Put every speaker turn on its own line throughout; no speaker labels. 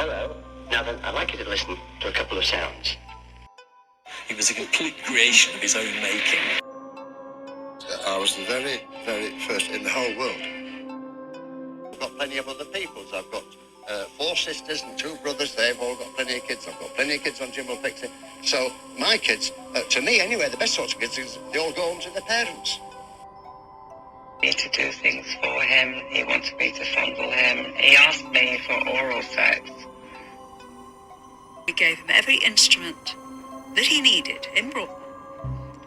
Hello. Now then, I'd like you to listen to a couple of sounds.
He was a complete creation of his own making.
I was the very, very first in the whole world. I've got plenty of other peoples. I've got 4 sisters and 2 brothers. They've all got plenty of kids. I've got plenty of kids on Jimbo Pixie. So my kids, to me anyway, the best sorts of kids is they all go home to their parents.
To do things for him. He wanted me to fondle him. He asked me for oral sex.
We gave him every instrument that he needed in Broadmoor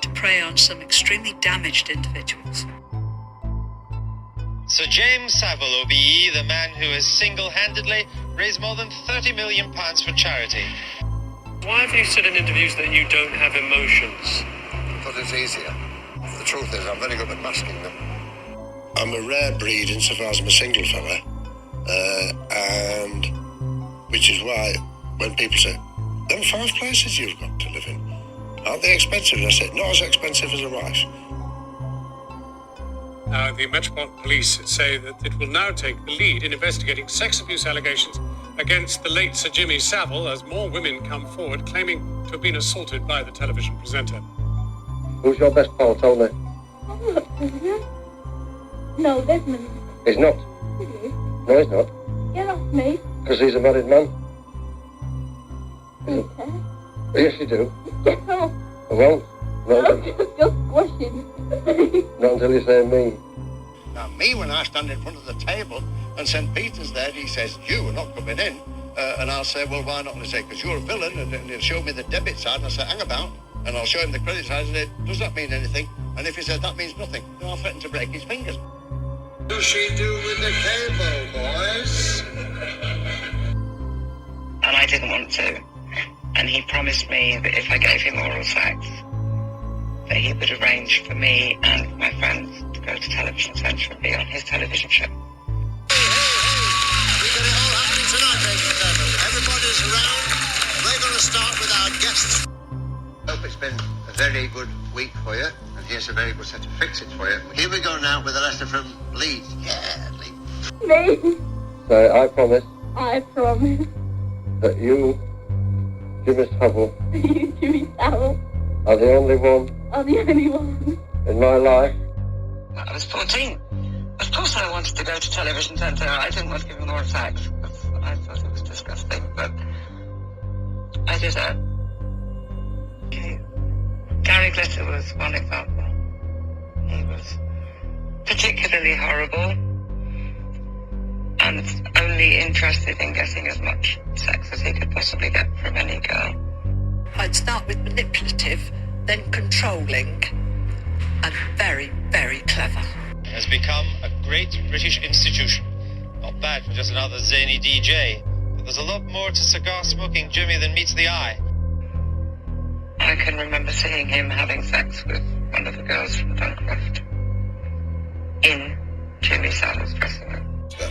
to prey on some extremely damaged individuals.
Sir James Savile, OBE, the man who has single-handedly raised more than £30 million for charity.
Why have you said in interviews that you don't have emotions?
Because it's easier. The truth is, I'm very good at masking them. I'm a rare breed insofar as I'm a single fella, and which is why when people say, "Them 5 places you've got to live in, aren't they expensive?" And I say, "Not as expensive as a wife."
The Metropolitan Police say that it will now take the lead in investigating sex abuse allegations against the late Sir Jimmy Savile as more women come forward claiming to have been assaulted by the television presenter.
Who's your best pal, Tony?
I'm not Desmond. No, Desmond.
He's not.
He is.
No, he's not.
Get off me.
Because he's a married man.
Okay.
Yes, you do.
Get off.
I won't.
I'm just squashing.
Not until you say me. Now, me, when I stand in front of the table and St. Peter's there, he says, "You are not coming in." And I'll say, "Well, why not?" And he say, "Because you're a villain." And he'll show me the debit side. And I say, "Hang about." And I'll show him the credit side and say, "Does that mean anything?" And if he says, "That means nothing," then I'll threaten to break his fingers. What does she do with the cable, boys?
And I didn't want to. And he promised me that if I gave him oral sex, that he would arrange for me and my friends to go to Television Centre and be on his television show.
Hey, we've got it all happening tonight, ladies and gentlemen. Everybody's around. We're going to start with our guests. I hope it's been a very good week for you, and here's a very good set of fixings for you. Here we go now with a letter from Leeds. Yeah, Leeds.
Me.
So I promise
I promise.
that you, Jimmy Savile,
You, Jimmy Savile,
are the only one
are the only one.
in my life.
I was 14. Of course I wanted to go to Television Centre. I didn't want to give him oral sex because I thought it was disgusting, but I did it. Okay. Gary Glitter was one example. He was particularly horrible and only interested in getting as much sex as he could possibly get from any girl.
I'd start with manipulative, then controlling, and very, very clever.
Has become a great British institution. Not bad for just another zany DJ, but there's a lot more to cigar-smoking Jimmy than meets the eye.
I can remember seeing him having sex with one of the girls from Duncroft in Jimmy Savile's dressing room.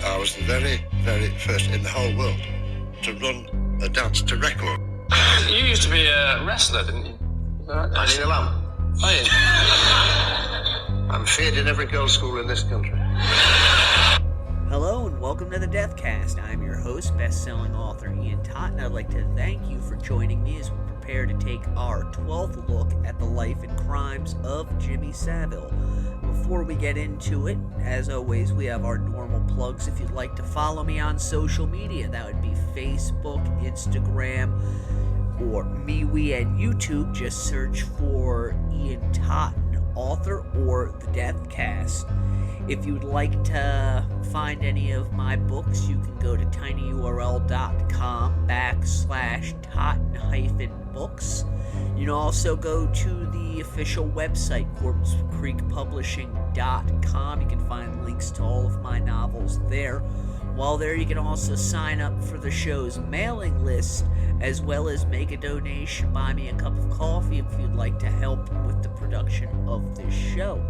I was the very, very first in the whole world to run a dance to record.
You used to be a wrestler, didn't you?
I need a lamp.
Oh, yeah.
I'm feared in every girls' school in this country.
Hello and welcome to the Deathcast. I'm your host, best-selling author Ian Tott, and I'd like to thank you for joining me as we prepare to take our 12th look at the life and crimes of Jimmy Savile. Before we get into it, as always, we have our normal plugs. If you'd like to follow me on social media, that would be Facebook, Instagram, or MeWe and YouTube. Just search for Ian Totten, author, or the Deathcast. If you'd like to find any of my books, you can go to tinyurl.com/Totten-books. You can also go to the official website, CorpseCreekPublishing.com. You can find links to all of my novels there. While there, you can also sign up for the show's mailing list, as well as make a donation, buy me a cup of coffee if you'd like to help with the production of this show.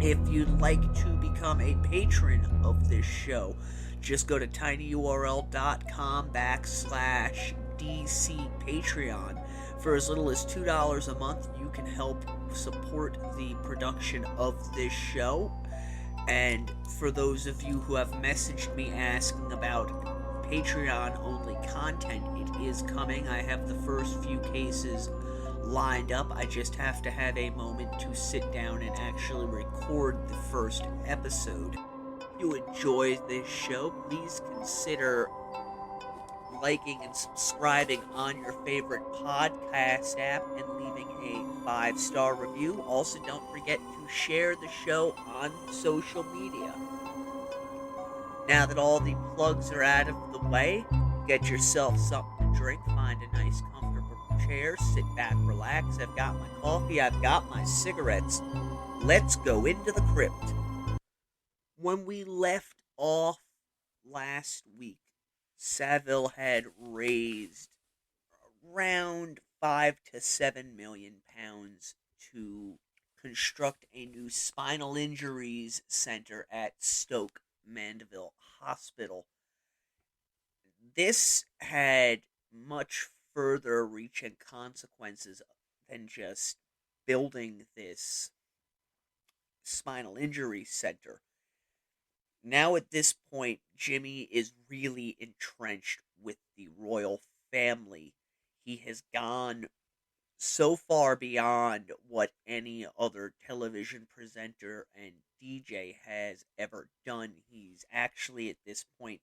If you'd like to become a patron of this show, just go to tinyurl.com/DC Patreon. For as little as $2 a month, you can help support the production of this show. And for those of you who have messaged me asking about Patreon-only content. It is coming. I have the first few cases lined up. I just have to have a moment to sit down and actually record the first episode. If you enjoy this show, please consider liking and subscribing on your favorite podcast app and leaving a 5-star review. Also, don't forget to share the show on social media. Now that all the plugs are out of the way, get yourself something to drink, find a nice comfortable chair, sit back, relax. I've got my coffee, I've got my cigarettes. Let's go into the crypt. When we left off last week, Savile had raised around 5 to 7 million pounds to construct a new spinal injuries center at Stoke Mandeville Hospital. This had much further reaching consequences than just building this spinal injury center. Now at this point, Jimmy is really entrenched with the royal family. He has gone so far beyond what any other television presenter and DJ has ever done. He's actually at this point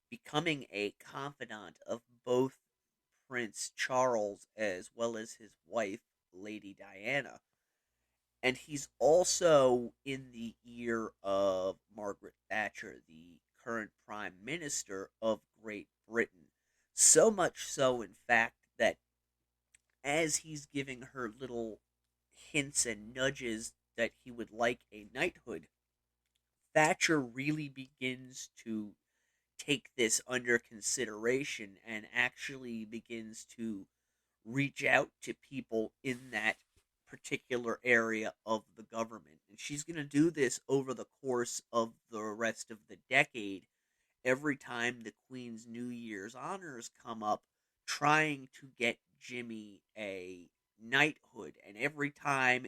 becoming a confidant of both Prince Charles as well as his wife, Lady Diana. And he's also in the ear of Margaret Thatcher, the current Prime Minister of Great Britain. So much so, in fact, that as he's giving her little hints and nudges that he would like a knighthood, Thatcher really begins to take this under consideration and actually begins to reach out to people in that particular area of the government. And she's going to do this over the course of the rest of the decade, every time the Queen's New Year's honors come up, trying to get Jimmy a knighthood. And every time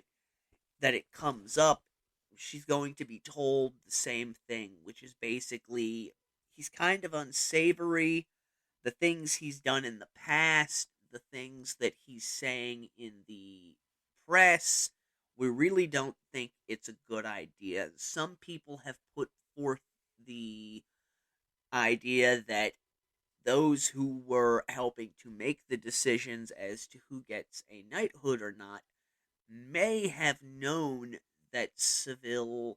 that it comes up, she's going to be told the same thing, which is basically, he's kind of unsavory. The things he's done in the past, the things that he's saying in the press, we really don't think it's a good idea. Some people have put forth the idea that those who were helping to make the decisions as to who gets a knighthood or not may have known that Savile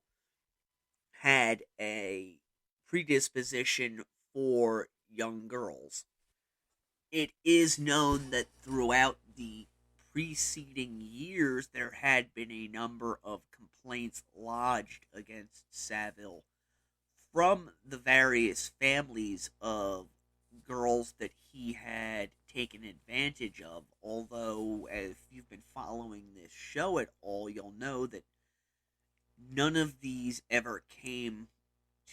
had a predisposition for young girls. It is known that throughout the preceding years, there had been a number of complaints lodged against Savile from the various families of girls that he had taken advantage of. Although, if you've been following this show at all, you'll know that none of these ever came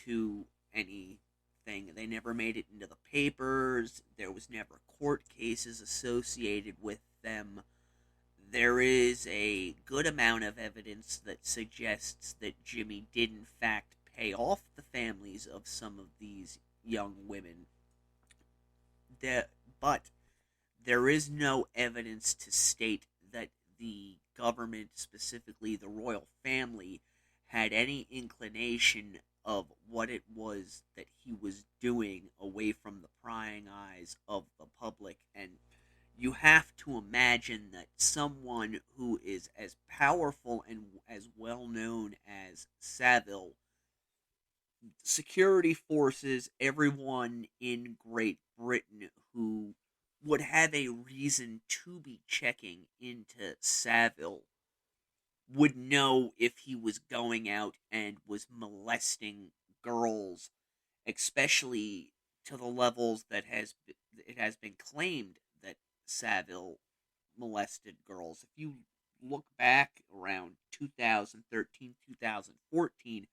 to anything. They never made it into the papers. There was never court cases associated with them. There is a good amount of evidence that suggests that Jimmy did in fact pay off the families of some of these young women. But there is no evidence to state that the government, specifically the royal family, had any inclination of what it was that he was doing away from the prying eyes of the public. And you have to imagine that someone who is as powerful and as well known as Savile, security forces, everyone in Great Britain who would have a reason to be checking into Savile would know if he was going out and was molesting girls, especially to the levels that it has been claimed that Savile molested girls. If you look back around 2013, 2014,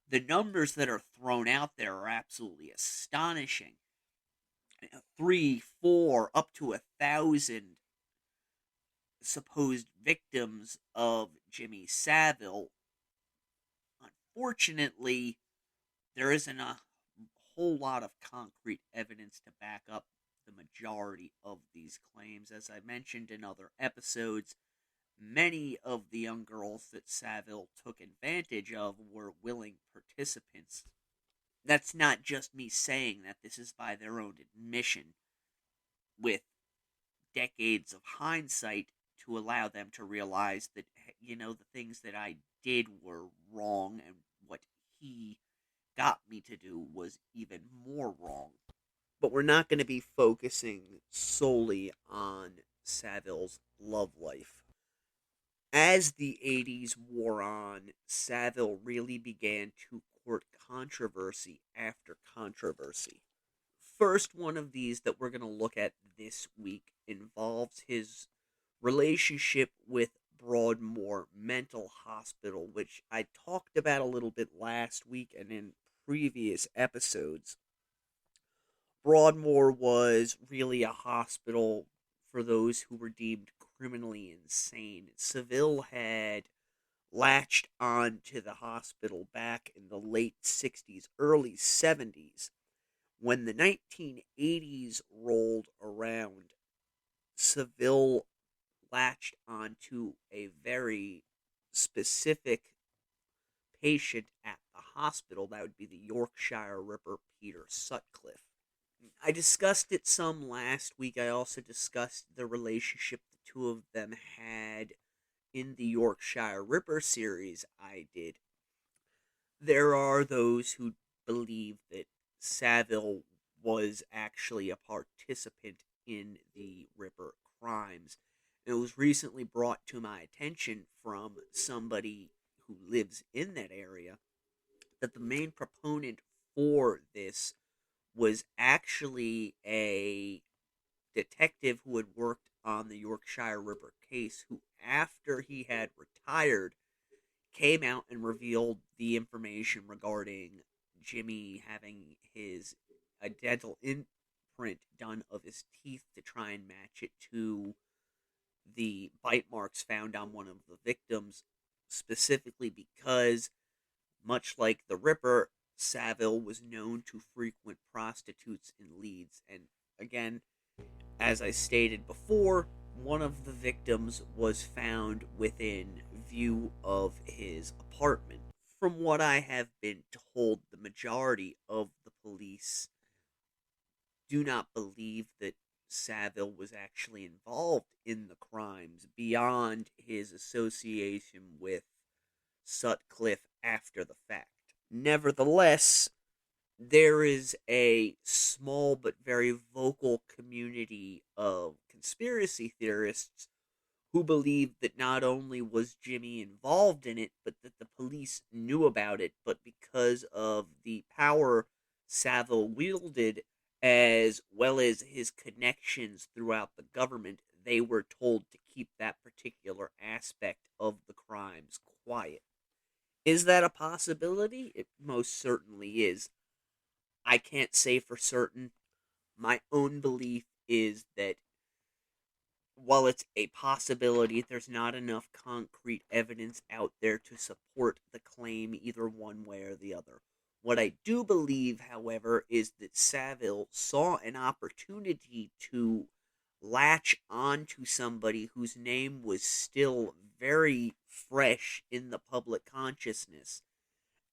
the numbers that are thrown out there are absolutely astonishing. 3, 4, up to 1,000 supposed victims of Jimmy Savile. Unfortunately, there isn't a whole lot of concrete evidence to back up the majority of these claims. As I mentioned in other episodes, many of the young girls that Savile took advantage of were willing participants. That's not just me saying that, this is by their own admission, with decades of hindsight to allow them to realize that, the things that I did were wrong, and what he got me to do was even more wrong. But we're not going to be focusing solely on Savile's love life. As the 80s wore on, Savile really began to court controversy after controversy. First one of these that we're going to look at this week involves his relationship with Broadmoor Mental Hospital, which I talked about a little bit last week and in previous episodes. Broadmoor was really a hospital for those who were deemed criminally insane. Savile had latched on to the hospital back in the late 60s, early 70s. When the 1980s rolled around, Savile latched onto a very specific patient at the hospital. That would be the Yorkshire Ripper, Peter Sutcliffe. I discussed it some last week. I also discussed the relationship the two of them had in the Yorkshire Ripper series I did. There are those who believe that Savile was actually a participant in the Ripper crimes. It was recently brought to my attention from somebody who lives in that area that the main proponent for this was actually a detective who had worked on the Yorkshire Ripper case, who, after he had retired, came out and revealed the information regarding Jimmy having a dental imprint done of his teeth to try and match it to the bite marks found on one of the victims, specifically because, much like the Ripper, Savile was known to frequent prostitutes in Leeds. And again, as I stated before, one of the victims was found within view of his apartment. From what I have been told, the majority of the police do not believe that Savile was actually involved in the crimes beyond his association with Sutcliffe after the fact. Nevertheless, there is a small but very vocal community of conspiracy theorists who believe that not only was Jimmy involved in it, but that the police knew about it, but because of the power Savile wielded, as well as his connections throughout the government, they were told to keep that particular aspect of the crimes quiet. Is that a possibility? It most certainly is. I can't say for certain. My own belief is that while it's a possibility, there's not enough concrete evidence out there to support the claim either one way or the other. What I do believe, however, is that Savile saw an opportunity to latch on to somebody whose name was still very fresh in the public consciousness.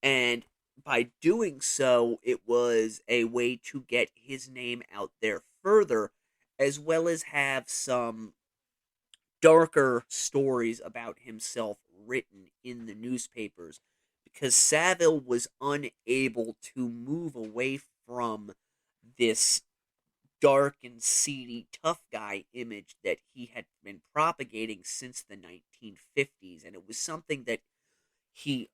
And by doing so, it was a way to get his name out there further, as well as have some darker stories about himself written in the newspapers, because Savile was unable to move away from this dark and seedy tough guy image that he had been propagating since the 1950s, and it was something that he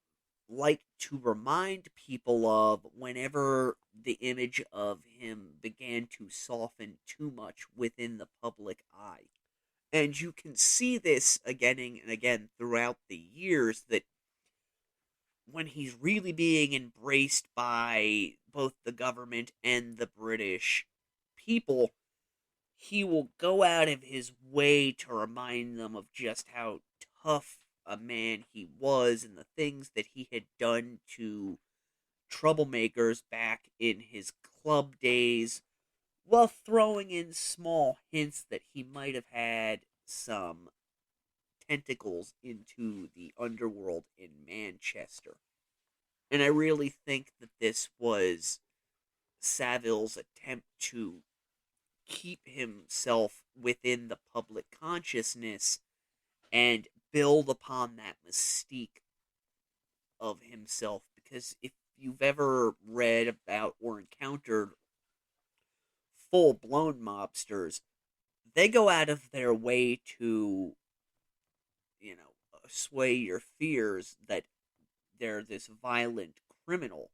liked to remind people of whenever the image of him began to soften too much within the public eye. And you can see this again and again throughout the years, that when he's really being embraced by both the government and the British people, he will go out of his way to remind them of just how tough a man he was and the things that he had done to troublemakers back in his club days, while throwing in small hints that he might have had some tentacles into the underworld in Manchester. And I really think that this was Savile's attempt to keep himself within the public consciousness and build upon that mystique of himself. Because if you've ever read about or encountered full-blown mobsters, they go out of their way to, sway your fears that they're this violent criminal.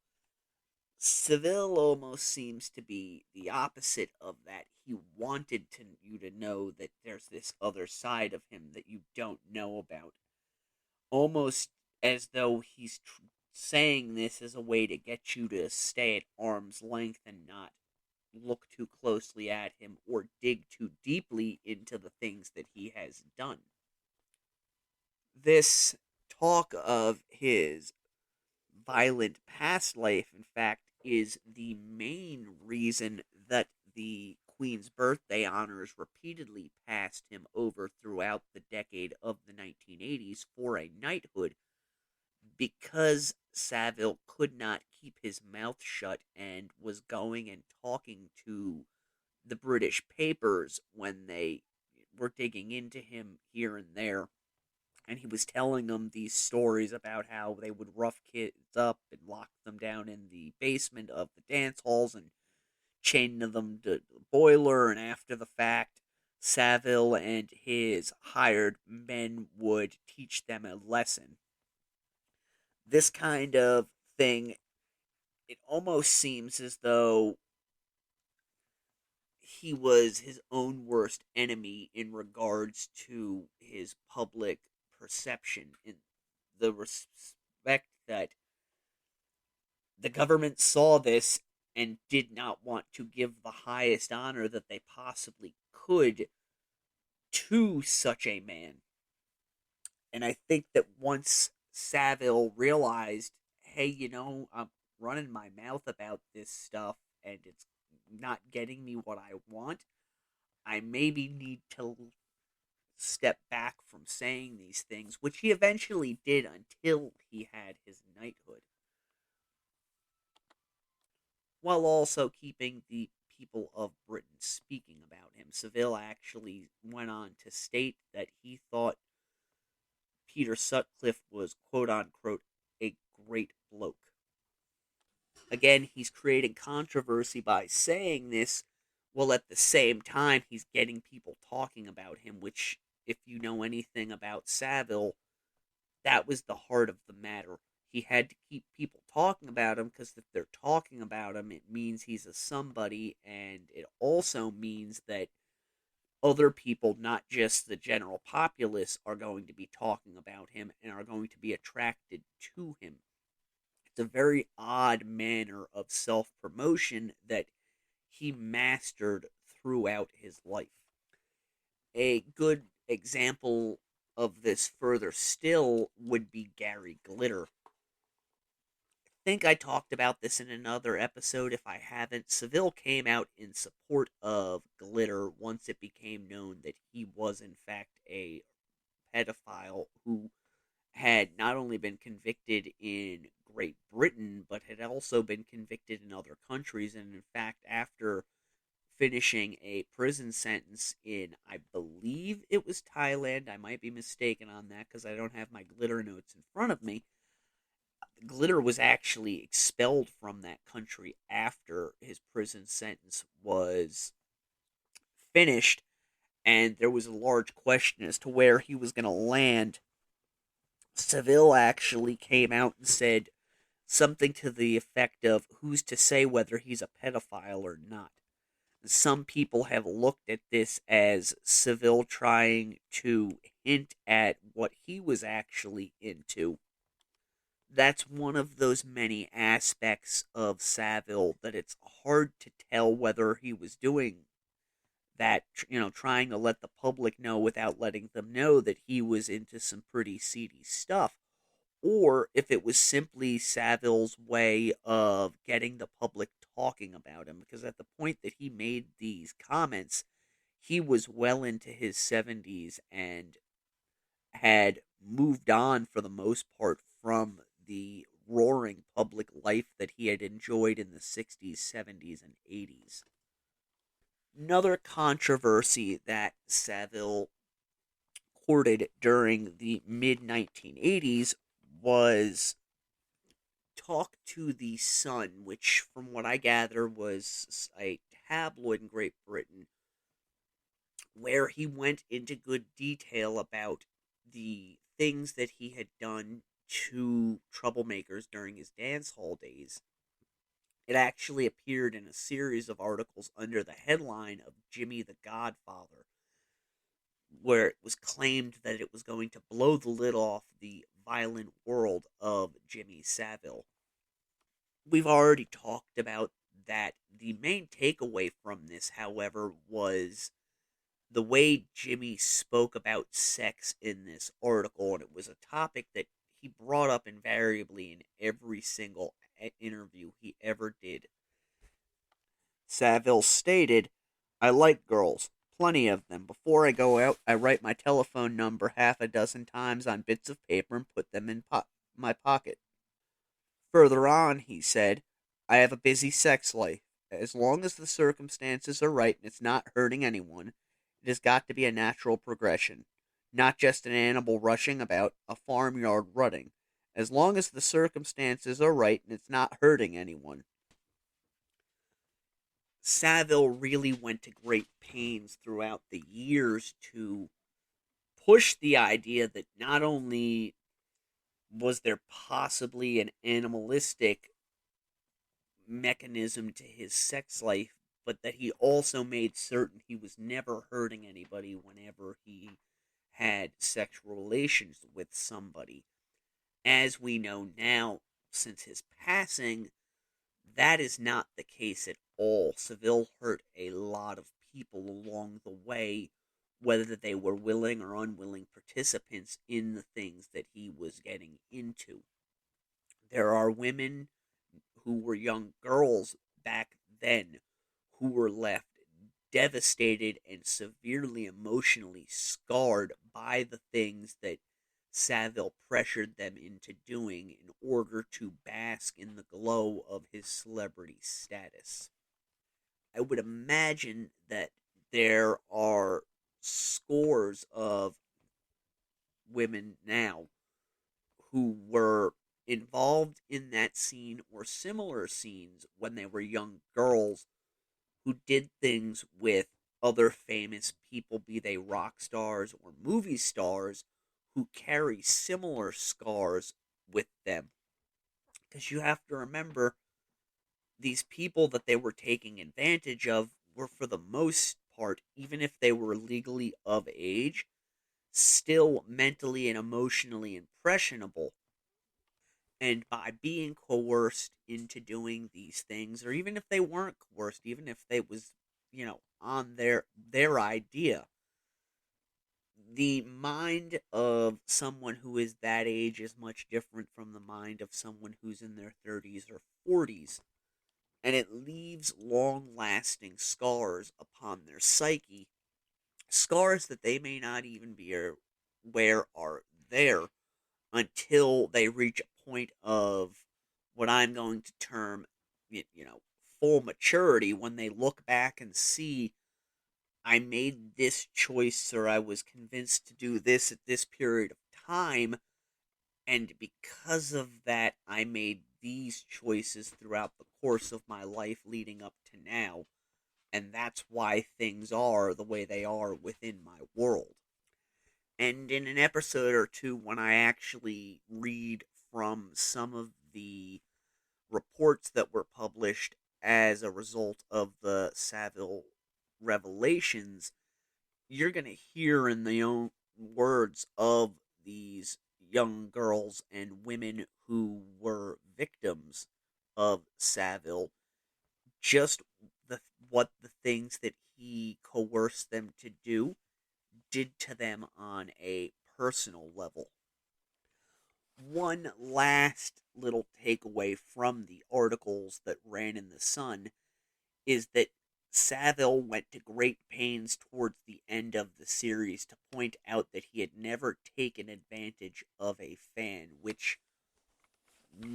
Savile almost seems to be the opposite of that. He wanted you to know that there's this other side of him that you don't know about. Almost as though he's saying this as a way to get you to stay at arm's length and not look too closely at him or dig too deeply into the things that he has done. This talk of his violent past life, in fact, is the main reason that the Queen's birthday honors repeatedly passed him over throughout the decade of the 1980s for a knighthood, because Savile could not keep his mouth shut and was going and talking to the British papers when they were digging into him here and there. And he was telling them these stories about how they would rough kids up and lock them down in the basement of the dance halls and chain them to the boiler. And after the fact, Savile and his hired men would teach them a lesson. This kind of thing, it almost seems as though he was his own worst enemy in regards to his public perception, in the respect that the government saw this and did not want to give the highest honor that they possibly could to such a man. And I think that once Savile realized, hey, I'm running my mouth about this stuff and it's not getting me what I want, I maybe need to step back from saying these things, which he eventually did until he had his knighthood, while also keeping the people of Britain speaking about him. Savile actually went on to state that he thought Peter Sutcliffe was quote-unquote a great bloke. Again, he's creating controversy by saying this, while at the same time he's getting people talking about him, which, if you know anything about Savile, that was the heart of the matter. He had to keep people talking about him, because if they're talking about him, it means he's a somebody, and it also means that other people, not just the general populace, are going to be talking about him and are going to be attracted to him. It's a very odd manner of self-promotion that he mastered throughout his life. A good example of this further still would be Gary Glitter. I think I talked about this in another episode. If I haven't, Savile came out in support of Glitter once it became known that he was in fact a pedophile who had not only been convicted in Great Britain, but had also been convicted in other countries. And in fact, after finishing a prison sentence in, I believe it was Thailand, I might be mistaken on that because I don't have my Glitter notes in front of me, Glitter was actually expelled from that country after his prison sentence was finished, and there was a large question as to where he was going to land. Savile actually came out and said something to the effect of, who's to say whether he's a pedophile or not? Some people have looked at this as Savile trying to hint at what he was actually into. That's one of those many aspects of Savile that it's hard to tell whether he was doing that, trying to let the public know without letting them know that he was into some pretty seedy stuff, or if it was simply Savile's way of getting the public talking about him, because at the point that he made these comments, he was well into his 70s and had moved on for the most part from the roaring public life that he had enjoyed in the 60s, 70s, and 80s. Another controversy that Savile courted during the mid 1980s was Talk to the Sun, which, from what I gather, was a tabloid in Great Britain where he went into good detail about the things that he had done to troublemakers during his dance hall days. It actually appeared in a series of articles under the headline of Jimmy the Godfather, where it was claimed that it was going to blow the lid off the violent world of Jimmy Savile. We've already talked about that. The main takeaway from this, however, was the way Jimmy spoke about sex in this article, and it was a topic that he brought up invariably in every single interview he ever did. Savile stated, "I like girls, plenty of them. Before I go out, I write my telephone number half a dozen times on bits of paper and put them in my pocket." Further on, he said, "I have a busy sex life. As long as the circumstances are right and it's not hurting anyone, it has got to be a natural progression, not just an animal rushing about, a farmyard rutting. As long as the circumstances are right and it's not hurting anyone." Savile really went to great pains throughout the years to push the idea that not only was there possibly an animalistic mechanism to his sex life, but that he also made certain he was never hurting anybody whenever he had sexual relations with somebody. As we know now, since his passing, that is not the case at all. Savile hurt a lot of people along the way, whether they were willing or unwilling participants in the things that he was getting into. There are women who were young girls back then who were left devastated and severely emotionally scarred by the things that Savile pressured them into doing in order to bask in the glow of his celebrity status. I would imagine that there are scores of women now who were involved in that scene or similar scenes when they were young girls who did things with other famous people, be they rock stars or movie stars, who carry similar scars with them. Because you have to remember, these people that they were taking advantage of were, for the most part, even if they were legally of age, still mentally and emotionally impressionable. And by being coerced into doing these things, or even if they weren't coerced, even if they was, on their idea, the mind of someone who is that age is much different from the mind of someone who's in their 30s or 40s. And it leaves long-lasting scars upon their psyche, scars that they may not even be aware are there until they reach a point of what I'm going to term, full maturity, when they look back and see, I made this choice, or I was convinced to do this at this period of time, and because of that, I made these choices throughout the course of my life leading up to now, and that's why things are the way they are within my world. And in an episode or two, when I actually read from some of the reports that were published as a result of the Savile revelations, you're going to hear in the own words of these young girls and women who were victims of Savile just what the things that he coerced them to do did to them on a personal level. One last little takeaway from the articles that ran in the Sun is that Savile went to great pains towards the end of the series to point out that he had never taken advantage of a fan, which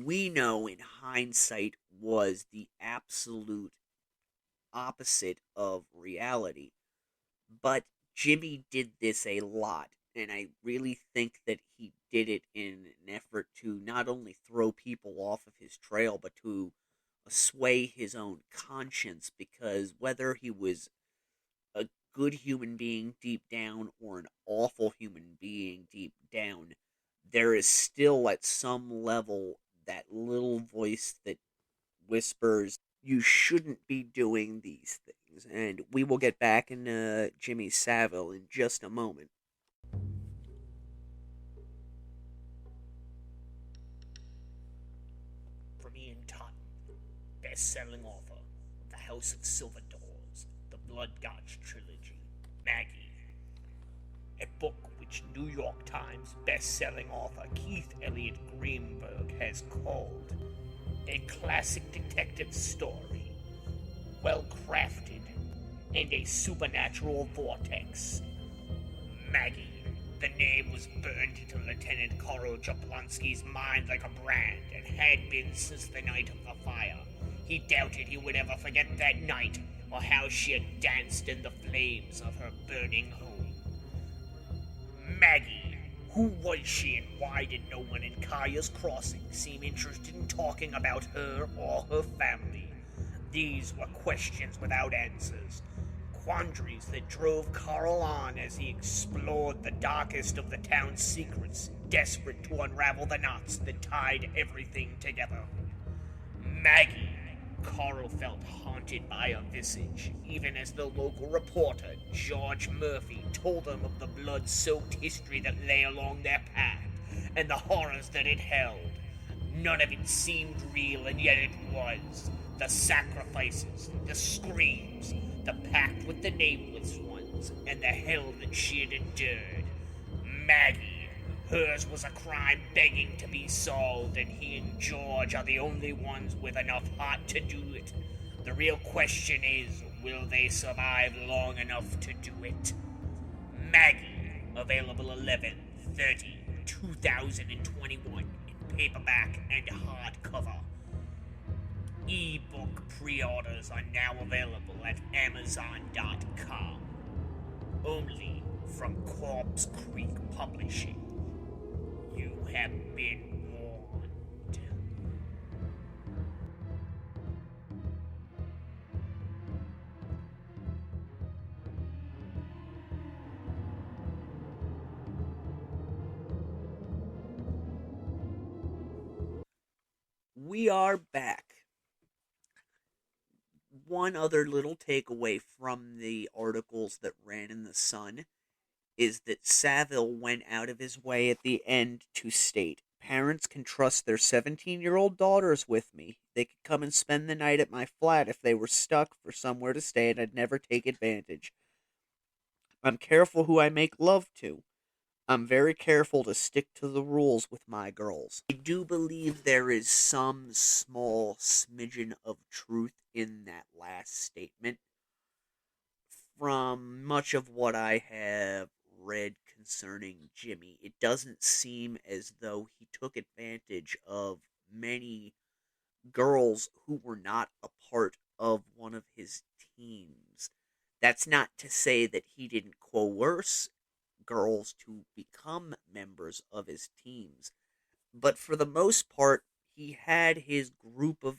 we know in hindsight was the absolute opposite of reality. But Jimmy did this a lot, and I really think that he did it in an effort to not only throw people off of his trail, but to sway his own conscience, because whether he was a good human being deep down or an awful human being deep down, there is still at some level that little voice that whispers, you shouldn't be doing these things. And we will get back into Jimmy Savile in just a moment.
From Ian Totten, best-selling author of The House of Silver Doors, the Blood Gods trilogy, Maggie, a book which New York Times best-selling author Keith Elliott Greenberg has called a classic detective story, well-crafted, and a supernatural vortex. Maggie. The name was burned into Lieutenant Carl Jablonski's mind like a brand, and had been since the night of the fire. He doubted he would ever forget that night, or how she had danced in the flames of her burning home. Maggie. Who was she, and why did no one in Kaya's Crossing seem interested in talking about her or her family? These were questions without answers. Quandaries that drove Carl on as he explored the darkest of the town's secrets, desperate to unravel the knots that tied everything together. Maggie. Carl felt haunted by a visage, even as the local reporter, George Murphy, told him of the blood-soaked history that lay along their path, and the horrors that it held. None of it seemed real, and yet it was. The sacrifices, the screams, the pact with the Nameless Ones, and the hell that she had endured. Maggie. Hers was a crime begging to be solved, and he and George are the only ones with enough heart to do it. The real question is, will they survive long enough to do it? Maggie, available 11/30/2021 in paperback and hardcover. E-book pre-orders are now available at Amazon.com. Only from Corpse Creek Publishing. You have been warned.
We are back. One other little takeaway from the articles that ran in the Sun is that Savile went out of his way at the end to state, parents can trust their 17-year-old daughters with me. They could come and spend the night at my flat if they were stuck for somewhere to stay, and I'd never take advantage. I'm careful who I make love to. I'm very careful to stick to the rules with my girls. I do believe there is some small smidgen of truth in that last statement. From much of what I have read concerning Jimmy, it doesn't seem as though he took advantage of many girls who were not a part of one of his teams. That's not to say that he didn't coerce girls to become members of his teams, but for the most part, he had his group of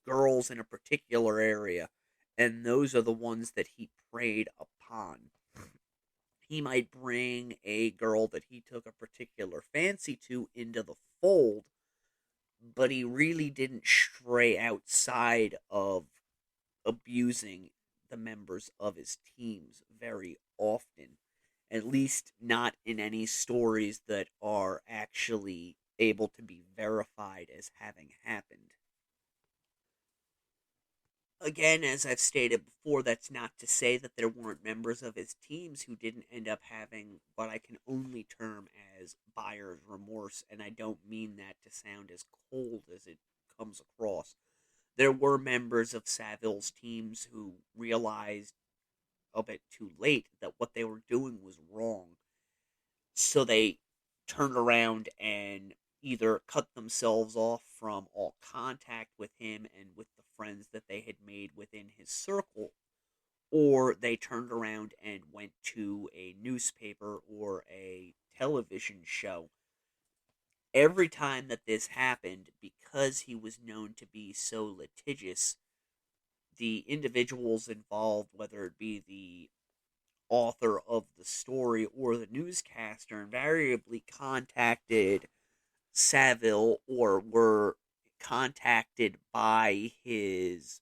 girls in a particular area, and those are the ones that he preyed upon. He might bring a girl that he took a particular fancy to into the fold, but he really didn't stray outside of abusing the members of his teams very often. At least not in any stories that are actually able to be verified as having happened. Again, as I've stated before, that's not to say that there weren't members of his teams who didn't end up having what I can only term as buyer's remorse, and I don't mean that to sound as cold as it comes across. There were members of Savile's teams who realized a bit too late that what they were doing was wrong, so they turned around and either cut themselves off from all contact with him and with the friends that they had made within his circle, or they turned around and went to a newspaper or a television show. Every time that this happened, because he was known to be so litigious, the individuals involved, whether it be the author of the story or the newscaster, invariably contacted Savile or were contacted by his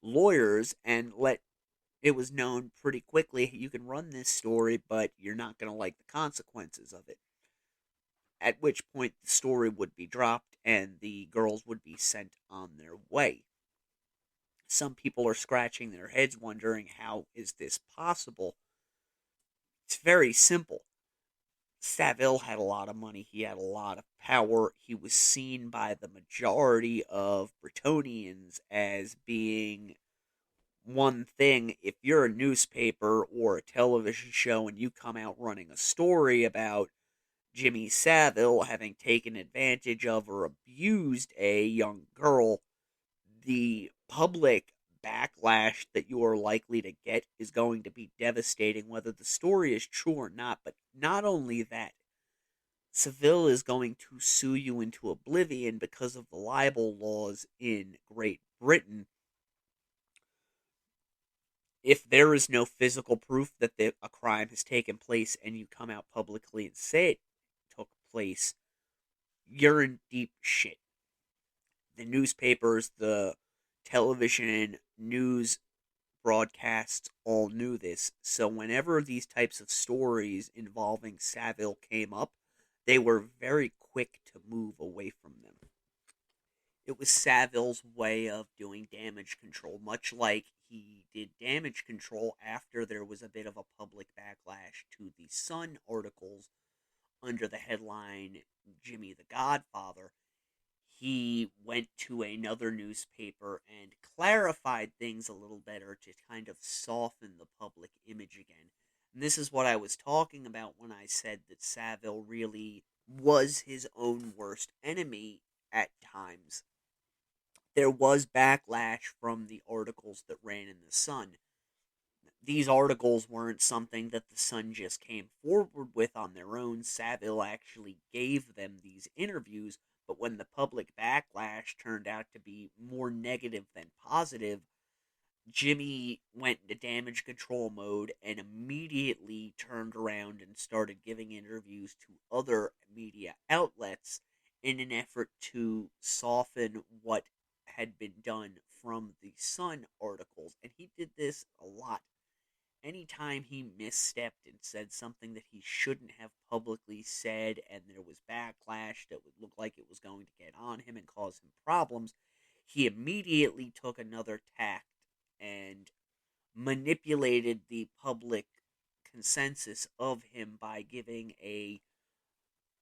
lawyers and it was known pretty quickly, you can run this story, but you're not going to like the consequences of it. At which point the story would be dropped and the girls would be sent on their way. Some people are scratching their heads wondering, how is this possible? It's very simple. Savile had a lot of money. He had a lot of power. He was seen by the majority of Bretonians as being one thing. If you're a newspaper or a television show and you come out running a story about Jimmy Savile having taken advantage of or abused a young girl, the public backlash that you are likely to get is going to be devastating, whether the story is true or not. But not only that, Savile is going to sue you into oblivion because of the libel laws in Great Britain. If there is no physical proof that a crime has taken place and you come out publicly and say it took place, you're in deep shit. The newspapers, the television, news broadcasts all knew this. So whenever these types of stories involving Savile came up, they were very quick to move away from them. It was Savile's way of doing damage control, much like he did damage control after there was a bit of a public backlash to the Sun articles under the headline Jimmy the Godfather. He went to another newspaper and clarified things a little better to kind of soften the public image again. And this is what I was talking about when I said that Savile really was his own worst enemy at times. There was backlash from the articles that ran in the Sun. These articles weren't something that the Sun just came forward with on their own. Savile actually gave them these interviews, but when the public backlash turned out to be more negative than positive, Jimmy went into damage control mode and immediately turned around and started giving interviews to other media outlets in an effort to soften what had been done from the Sun articles. And he did this a lot. Anytime he misstepped and said something that he shouldn't have publicly said and there was backlash that would look like it was going to get on him and cause him problems, he immediately took another tact and manipulated the public consensus of him by giving a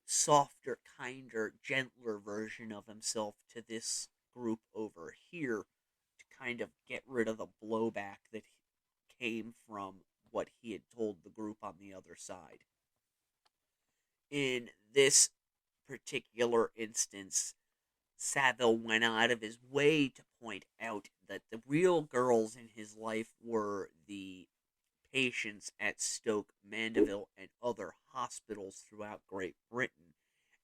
softer, kinder, gentler version of himself to this group over here to kind of get rid of the blowback that came from what he had told the group on the other side. In this particular instance, Savile went out of his way to point out that the real girls in his life were the patients at Stoke Mandeville and other hospitals throughout Great Britain.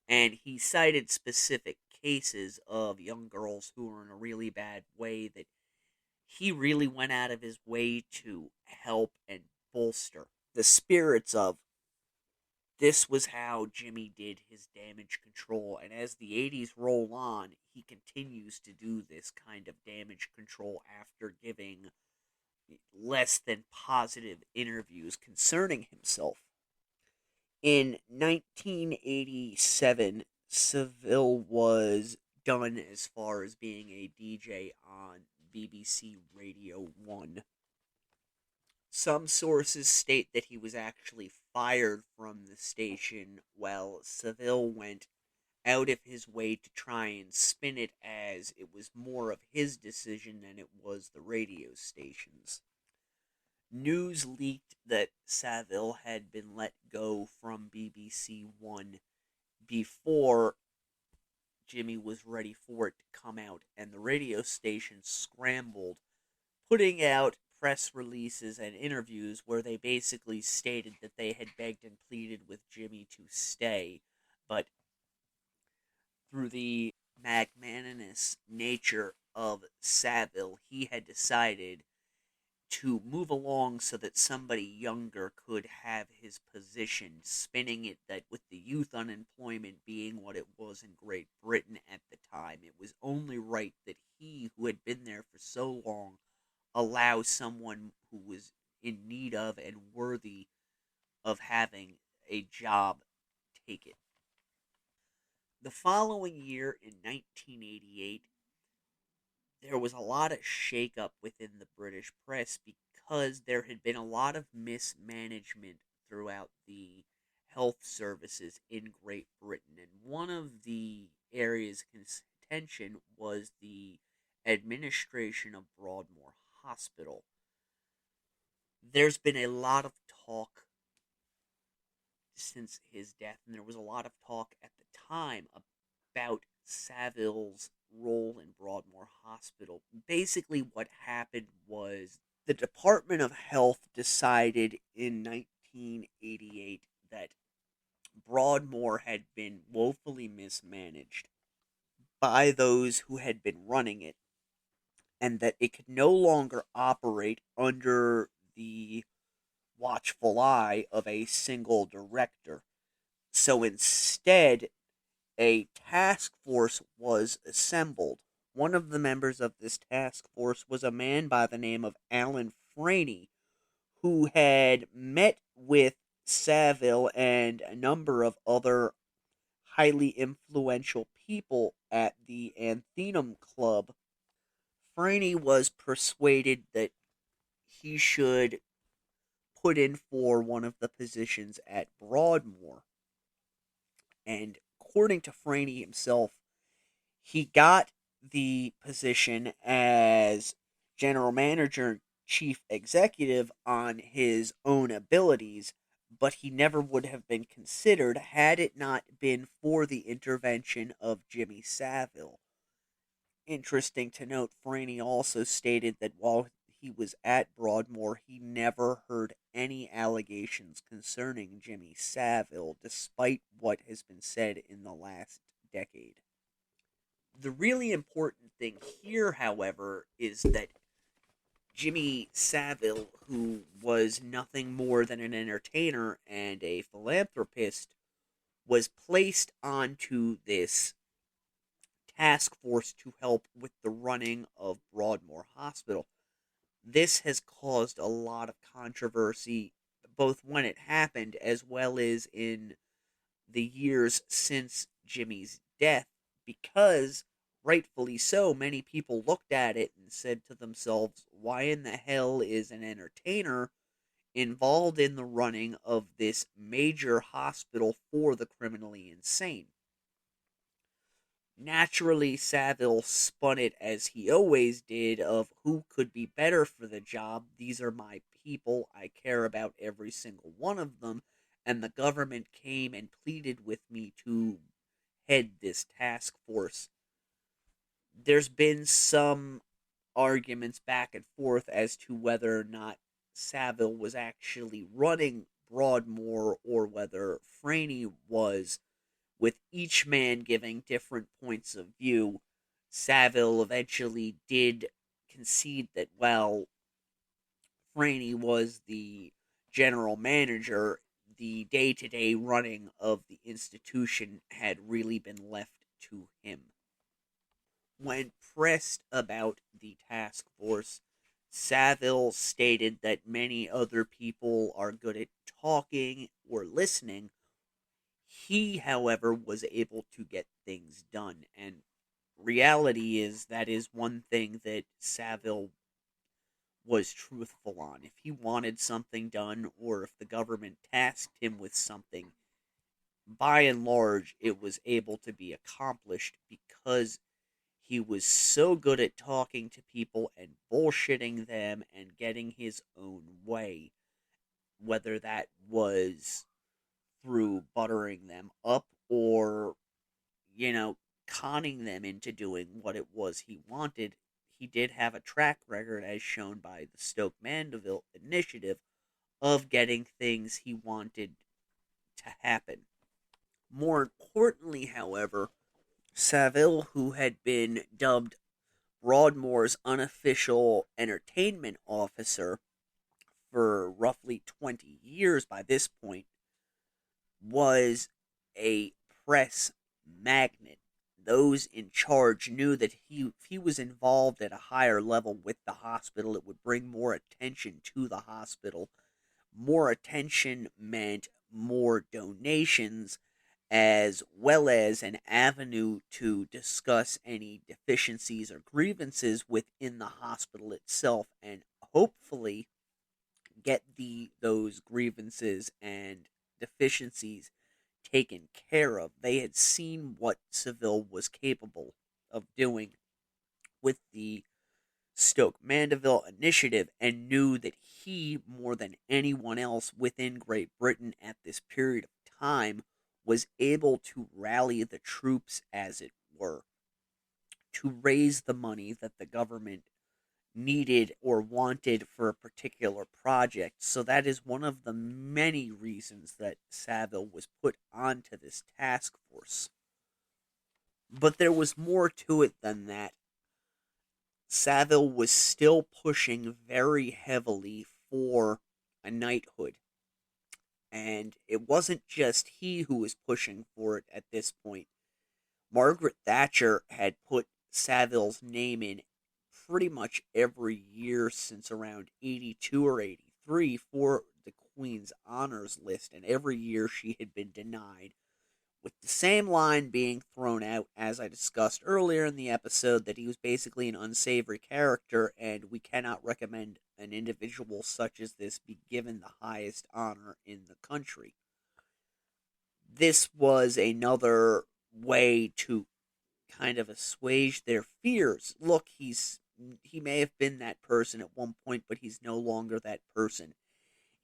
And he cited specific cases of young girls who were in a really bad way that he really went out of his way to help and bolster the spirits of. This was how Jimmy did his damage control, and as the 80s roll on, he continues to do this kind of damage control after giving less than positive interviews concerning himself. In 1987, Savile was done as far as being a DJ on BBC Radio 1. Some sources state that he was actually fired from the station, while Savile went out of his way to try and spin it as it was more of his decision than it was the radio station's. News leaked that Savile had been let go from BBC One before Jimmy was ready for it to come out, and the radio station scrambled, putting out press releases and interviews where they basically stated that they had begged and pleaded with Jimmy to stay, but through the magnanimous nature of Savile, he had decided to move along so that somebody younger could have his position, spinning it that with the youth unemployment being what it was in Great Britain at the time, it was only right that he, who had been there for so long, allow someone who was in need of and worthy of having a job take it. The following year, in 1988, there was a lot of shake-up within the British press because there had been a lot of mismanagement throughout the health services in Great Britain. And one of the areas of contention was the administration of Broadmoor Hospital. There's been a lot of talk since his death, and there was a lot of talk at the time about Savile's role in Broadmoor Hospital. Basically, what happened was the Department of Health decided in 1988 that Broadmoor had been woefully mismanaged by those who had been running it, and that it could no longer operate under the watchful eye of a single director. So instead, a task force was assembled. One of the members of this task force was a man by the name of Alan Franey, who had met with Savile and a number of other highly influential people at the Anthem Club. Franey was persuaded that he should put in for one of the positions at Broadmoor. And according to Franey himself, he got the position as general manager and chief executive on his own abilities, but he never would have been considered had it not been for the intervention of Jimmy Savile. Interesting to note, Franey also stated that while he was at Broadmoor, he never heard any allegations concerning Jimmy Savile, despite what has been said in the last decade. The really important thing here, however, is that Jimmy Savile, who was nothing more than an entertainer and a philanthropist, was placed onto this task force to help with the running of Broadmoor Hospital. This has caused a lot of controversy, both when it happened as well as in the years since Jimmy's death, because, rightfully so, many people looked at it and said to themselves, why in the hell is an entertainer involved in the running of this major hospital for the criminally insane? Naturally, Savile spun it as he always did, of who could be better for the job. These are my people. I care about every single one of them. And the government came and pleaded with me to head this task force. There's been some arguments back and forth as to whether or not Savile was actually running Broadmoor or whether Franey was, with each man giving different points of view. Savile eventually did concede that, while Franey was the general manager, the day-to-day running of the institution had really been left to him. When pressed about the task force, Savile stated that many other people are good at talking or listening. He, however, was able to get things done, and reality is that is one thing that Savile was truthful on. If he wanted something done, or if the government tasked him with something, by and large, it was able to be accomplished because he was so good at talking to people and bullshitting them and getting his own way, whether that was through buttering them up or, conning them into doing what it was he wanted. He did have a track record, as shown by the Stoke Mandeville initiative, of getting things he wanted to happen. More importantly, however, Savile, who had been dubbed Broadmoor's unofficial entertainment officer for roughly 20 years by this point, was a press magnet. Those in charge knew that if he was involved at a higher level with the hospital, it would bring more attention to the hospital. More attention meant more donations, as well as an avenue to discuss any deficiencies or grievances within the hospital itself, and hopefully get those grievances and deficiencies taken care of. They had seen what Savile was capable of doing with the Stoke Mandeville initiative and knew that he, more than anyone else within Great Britain at this period of time, was able to rally the troops, as it were, to raise the money that the government needed or wanted for a particular project. So that is one of the many reasons that Savile was put onto this task force. But there was more to it than that. Savile was still pushing very heavily for a knighthood. And it wasn't just he who was pushing for it at this point. Margaret Thatcher had put Savile's name in pretty much every year since around 82 or 83 for the Queen's Honors List, and every year she had been denied, with the same line being thrown out, as I discussed earlier in the episode, that he was basically an unsavory character, and we cannot recommend an individual such as this be given the highest honor in the country. This was another way to kind of assuage their fears. Look, he may have been that person at one point, but he's no longer that person.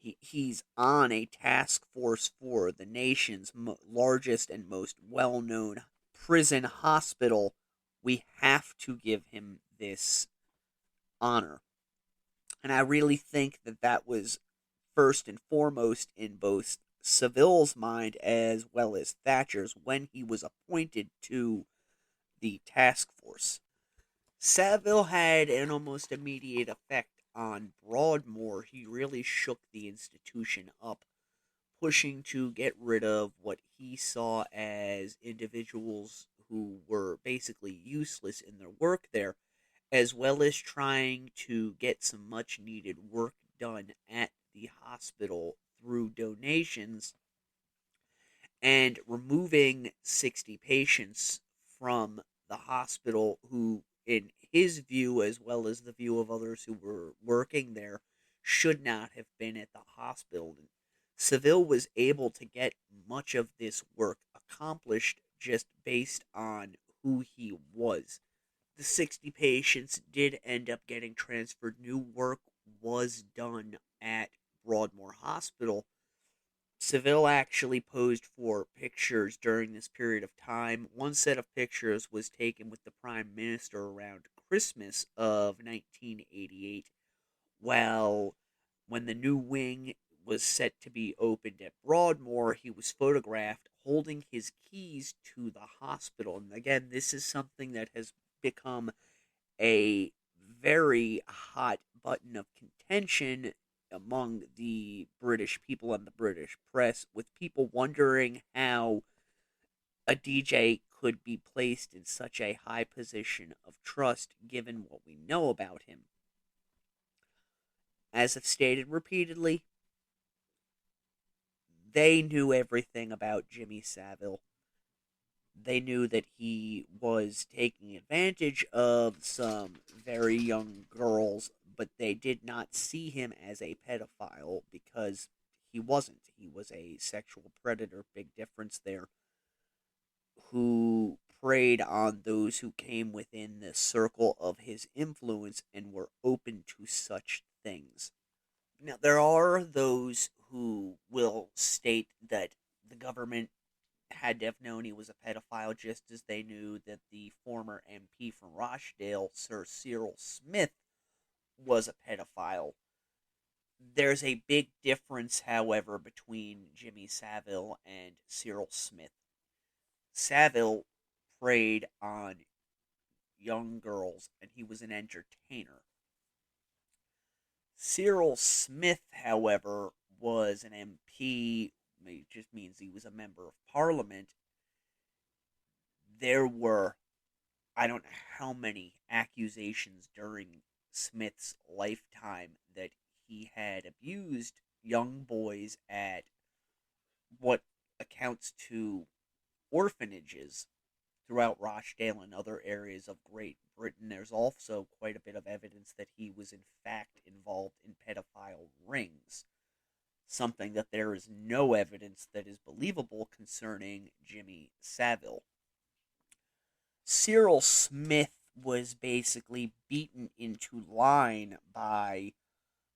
He's on a task force for the nation's largest and most well-known prison hospital. We have to give him this honor. And I really think that that was first and foremost in both Savile's mind as well as Thatcher's when he was appointed to the task force. Savile had an almost immediate effect on Broadmoor. He really shook the institution up, pushing to get rid of what he saw as individuals who were basically useless in their work there, as well as trying to get some much needed work done at the hospital through donations and removing 60 patients from the hospital who, in his view, as well as the view of others who were working there, should not have been at the hospital. Savile was able to get much of this work accomplished just based on who he was. The 60 patients did end up getting transferred. New work was done at Broadmoor Hospital. Savile actually posed for pictures during this period of time. One set of pictures was taken with the Prime Minister around Christmas of 1988, while when the new wing was set to be opened at Broadmoor, he was photographed holding his keys to the hospital. And again, this is something that has become a very hot button of contention among the British people and the British press, with people wondering how a DJ could be placed in such a high position of trust given what we know about him. As I've stated repeatedly, they knew everything about Jimmy Savile. They knew that he was taking advantage of some very young girls, but they did not see him as a pedophile because he wasn't. He was a sexual predator, big difference there, who preyed on those who came within the circle of his influence and were open to such things. Now, there are those who will state that the government had to have known he was a pedophile just as they knew that the former MP from Rochdale, Sir Cyril Smith, was a pedophile. There's a big difference, however, between Jimmy Savile and Cyril Smith. Savile preyed on young girls, and he was an entertainer. Cyril Smith, however, was an MP. It just means he was a member of Parliament. There were, I don't know how many accusations during Smith's lifetime that he had abused young boys at what accounts to orphanages throughout Rochdale and other areas of Great Britain. There's also quite a bit of evidence that he was in fact involved in pedophile rings, something that there is no evidence that is believable concerning Jimmy Savile. Cyril Smith was basically beaten into line by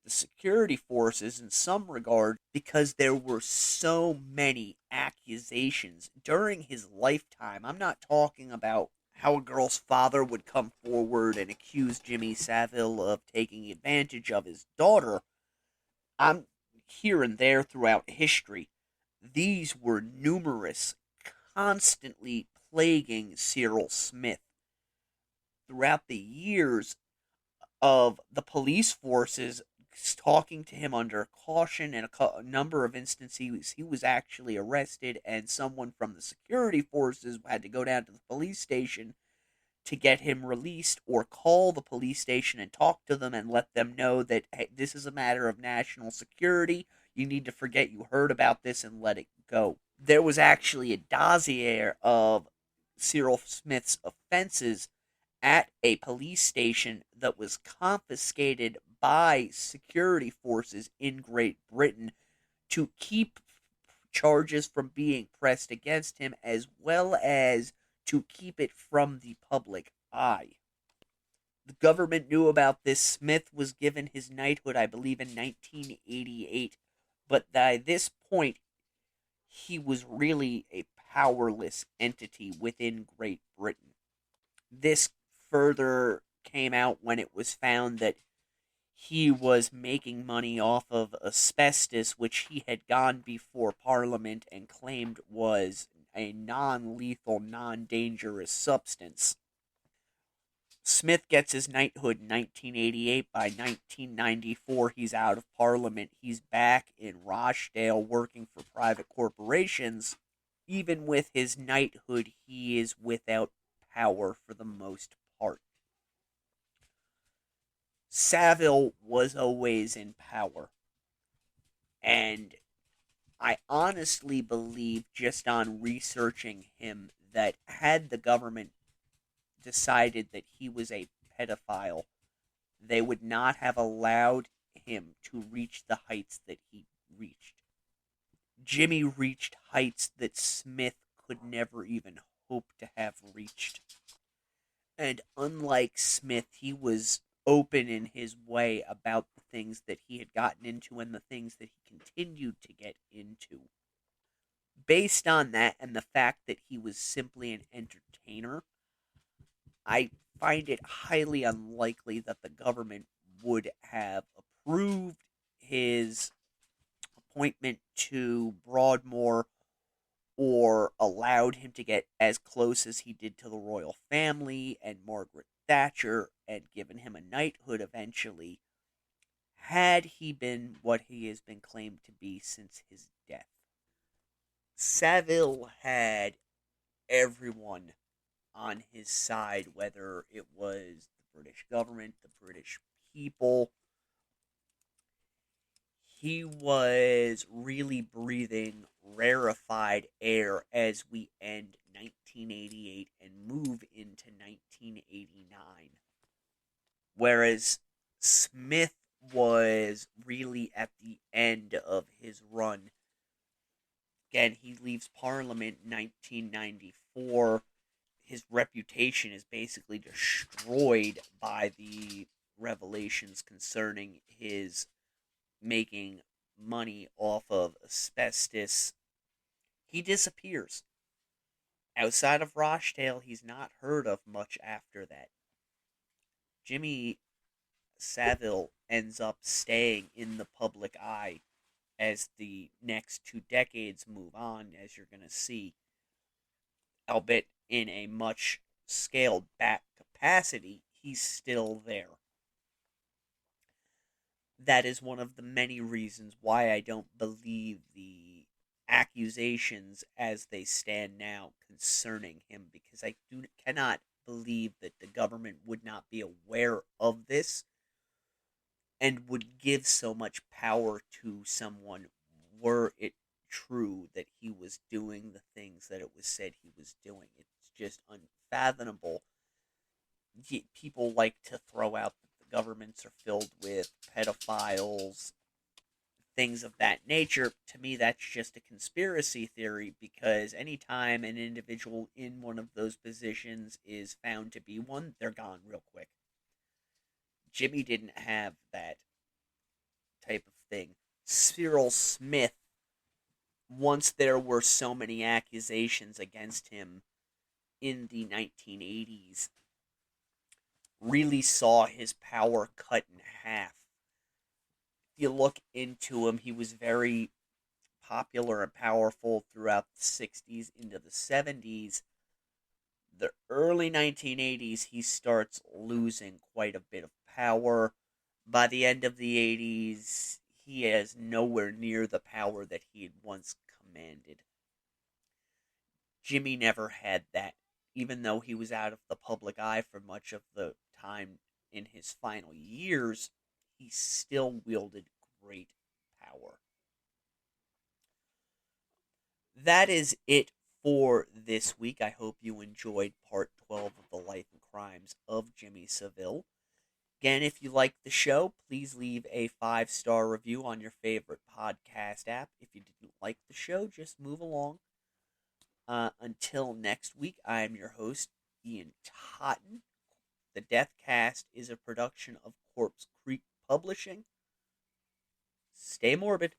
the security forces in some regard because there were so many accusations during his lifetime. I'm not talking about how a girl's father would come forward and accuse Jimmy Savile of taking advantage of his daughter. I'm here and there throughout history. These were numerous, constantly plaguing Cyril Smith. Throughout the years of the police forces talking to him under caution, and a number of instances he was actually arrested, and someone from the security forces had to go down to the police station to get him released, or call the police station and talk to them and let them know that, hey, this is a matter of national security. You need to forget you heard about this and let it go. There was actually a dossier of Cyril Smith's offenses at a police station that was confiscated by security forces in Great Britain to keep charges from being pressed against him, as well as to keep it from the public eye. The government knew about this. Smith was given his knighthood, I believe, in 1988, but by this point, he was really a powerless entity within Great Britain. This further came out when it was found that he was making money off of asbestos, which he had gone before Parliament and claimed was a non-lethal, non-dangerous substance. Smith gets his knighthood in 1988. By 1994, he's out of Parliament. He's back in Rochdale working for private corporations. Even with his knighthood, he is without power for the most part. Savile was always in power. And I honestly believe, just on researching him, that had the government decided that he was a pedophile, they would not have allowed him to reach the heights that he reached. Jimmy reached heights that Smith could never even hope to have reached. And unlike Smith, he was open in his way about the things that he had gotten into and the things that he continued to get into. Based on that and the fact that he was simply an entertainer, I find it highly unlikely that the government would have approved his appointment to Broadmoor or allowed him to get as close as he did to the royal family and Margaret Thatcher and given him a knighthood eventually, had he been what he has been claimed to be since his death. Savile had everyone on his side, whether it was the British government, the British people. He was really breathing rarefied air as we end 1988 and move into 1989. Whereas Smith was really at the end of his run. Again, he leaves Parliament in 1994. His reputation is basically destroyed by the revelations concerning his making money off of asbestos. He disappears. Outside of Rochdale, he's not heard of much after that. Jimmy Savile ends up staying in the public eye as the next 2 decades move on, as you're going to see, albeit in a much scaled back capacity. He's still there. That is one of the many reasons why I don't believe the accusations as they stand now concerning him, because I cannot believe that the government would not be aware of this and would give so much power to someone were it true that he was doing the things that it was said he was doing. It's just unfathomable. People like to throw out that the governments are filled with pedophiles, things of that nature. To me, that's just a conspiracy theory, because anytime an individual in one of those positions is found to be one, they're gone real quick. Jimmy didn't have that type of thing. Cyril Smith, once there were so many accusations against him in the 1980s, really saw his power cut in half. If you look into him, he was very popular and powerful throughout the 60s into the 70s. The early 1980s, he starts losing quite a bit of power. By the end of the 80s, he has nowhere near the power that he had once commanded. Jimmy never had that. Even though he was out of the public eye for much of the time in his final years, he still wielded great power. That is it for this week. I hope you enjoyed part 12 of the life and crimes of Jimmy Savile. Again, if you like the show, please leave a 5-star review on your favorite podcast app. If you didn't like the show, just move along. Until next week, I am your host, Ian Totten. The Deathcast is a production of Corpse Creek Publishing. Stay morbid.